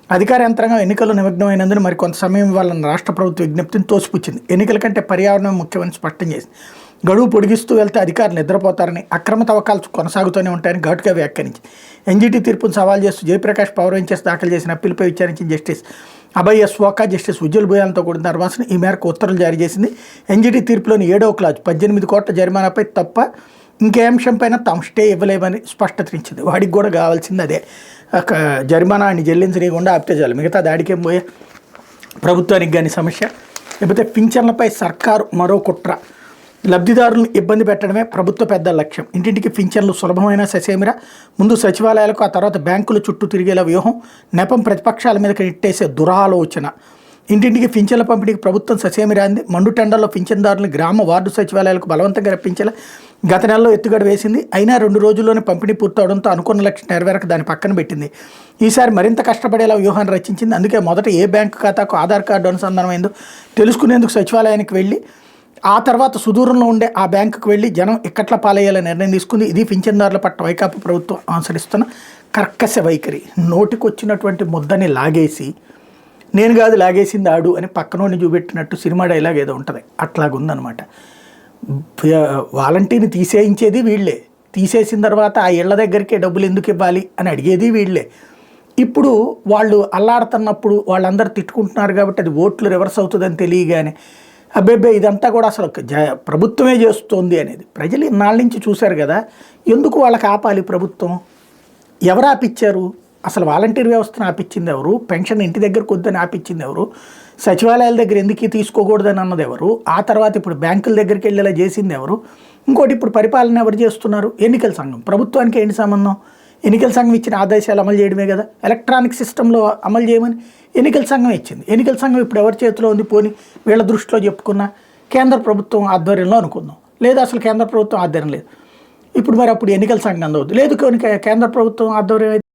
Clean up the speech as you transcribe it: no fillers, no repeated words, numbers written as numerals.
అధికార యంత్రాంగం ఎన్నికల్లో నిమగ్నమైనందున మరి కొంత సమయం ఇవ్వాలన్న రాష్ట్ర ప్రభుత్వ విజ్ఞప్తిని తోసిపుచ్చింది. ఎన్నికల కంటే పర్యావరణం ముఖ్యమని స్పష్టం చేసింది. గడువు పొడిగిస్తూ వెళ్తే అధికారులు నిద్రపోతారని, అక్రమ తవ్వకాలు కొనసాగుతూనే ఉంటాయని ఘాటుగా వ్యాఖ్యానించింది. ఎన్జీటీ తీర్పును సవాల్ చేస్తూ జయప్రకాష్ పవర్ బెంచెస్ దాఖలు చేసిన అప్పీలుపై విచారించిన జస్టిస్ అభయ్ ఎస్వాకా, జస్టిస్ ఉజ్వల్ భూయాలతో కూడిన ధర్మాసనం ఈ మేరకు ఉత్తర్వులు జారీ చేసింది. ఎన్జీటీ తీర్పులోని 7వ క్లాజ్ 18 కోట్ల జరిమానాపై తప్ప ఇంకే అంశంపైన తాము స్టే ఇవ్వలేమని స్పష్టతనిచ్చింది. వాడికి కూడా కావాల్సింది అదే, జరిమానా ఆయన చెల్లించనీయకుండా ఆపితే చాలు, మిగతా దాడికేం పోయే ప్రభుత్వానికి కానీ సమస్య. లేకపోతే పింఛన్లపై సర్కారు మరో కుట్ర, లబ్ధిదారులను ఇబ్బంది పెట్టడమే ప్రభుత్వ పెద్దల లక్ష్యం. ఇంటింటికి పింఛన్లు సులభమైన ససేమిరా, ముందు సచివాలయాలకు ఆ తర్వాత బ్యాంకుల చుట్టూ తిరిగేలా వ్యూహం, నెపం ప్రతిపక్షాల మీదకి నెట్టేసే దురాలోచన. ఇంటింటికి పింఛన్ల పంపిణీకి ప్రభుత్వం ససేమిరా అంది. మండుటెండల్లో పింఛన్దారులను గ్రామ వార్డు సచివాలయాలకు బలవంతంగా రప్పించేలా గత నెలలో ఎత్తుగడ వేసింది. అయినా 2 రోజుల్లోనే పంపిణీ పూర్తవడంతో అనుకున్న లక్ష్యం నెరవేరక దాని పక్కన పెట్టింది. ఈసారి మరింత కష్టపడేలా వ్యూహాన్ని రచించింది. అందుకే మొదట ఏ బ్యాంకు ఖాతాకు ఆధార్ కార్డు అనుసంధానమైందో తెలుసుకునేందుకు సచివాలయానికి వెళ్ళి, ఆ తర్వాత సుదూరంలో ఉండే ఆ బ్యాంకుకు వెళ్ళి జనం ఇక్కట్ల పాలయ్యేలా నిర్ణయం తీసుకుంది. ఇది పింఛన్దారుల పట్ల వైకాపా ప్రభుత్వం అనుసరిస్తున్న కర్కశ వైఖరి. నోటికొచ్చినటువంటి ముద్దని లాగేసి, నేను కాదు లాగేసింది ఆడు అని పక్కనోడిని చూపెట్టినట్టు సినిమా డైలాగ్ ఏదో ఉంటుంది, అట్లాగుందనమాట. వాలంటీర్ని తీసేయించేది వీళ్ళే, తీసేసిన తర్వాత ఆ ఇళ్ల దగ్గరికే డబ్బులు ఎందుకు ఇవ్వాలి అని అడిగేది వీళ్ళే. ఇప్పుడు వాళ్ళు అల్లాడుతున్నప్పుడు వాళ్ళందరూ తిట్టుకుంటున్నారు కాబట్టి అది ఓట్లు రివర్స్ అవుతుందని తెలియగానే అబ్బేబ్బే ఇదంతా కూడా అసలు ప్రభుత్వమే చేస్తోంది అనేది ప్రజలు ఇన్నాళ్ళ నుంచి చూశారు కదా. ఎందుకు వాళ్ళకి ఆపాలి ప్రభుత్వం? ఎవరు ఆపిచ్చారు? అసలు వాలంటీర్ వ్యవస్థను ఆపిచ్చింది ఎవరు? పెన్షన్ ఇంటి దగ్గరకు వద్దని ఆపిచ్చింది ఎవరు? సచివాలయాల దగ్గర ఎందుకు తీసుకోకూడదని అన్నది ఎవరు? ఆ తర్వాత ఇప్పుడు బ్యాంకుల దగ్గరికి వెళ్ళేలా చేసింది ఎవరు? ఇంకోటి, ఇప్పుడు పరిపాలన ఎవరు చేస్తున్నారు? ఎన్నికల సంఘం. ప్రభుత్వానికి ఏంటి సంబంధం? ఎన్నికల సంఘం ఇచ్చిన ఆదేశాలు అమలు చేయడమే కదా. ఎలక్ట్రానిక్ సిస్టంలో అమలు చేయమని ఎన్నికల సంఘం ఇచ్చింది. ఎన్నికల సంఘం ఇప్పుడు ఎవరి చేతిలో ఉంది? పోని వీళ్ళ దృష్టిలో చెప్పుకున్నా కేంద్ర ప్రభుత్వం ఆధ్వర్యంలో అనుకుందాం, లేదా అసలు కేంద్ర ప్రభుత్వం ఆధ్వర్యం లేదు. ఇప్పుడు మరి అప్పుడు ఎన్నికల సంఘం అందవద్దు లేదు, కేంద్ర ప్రభుత్వం ఆధ్వర్యం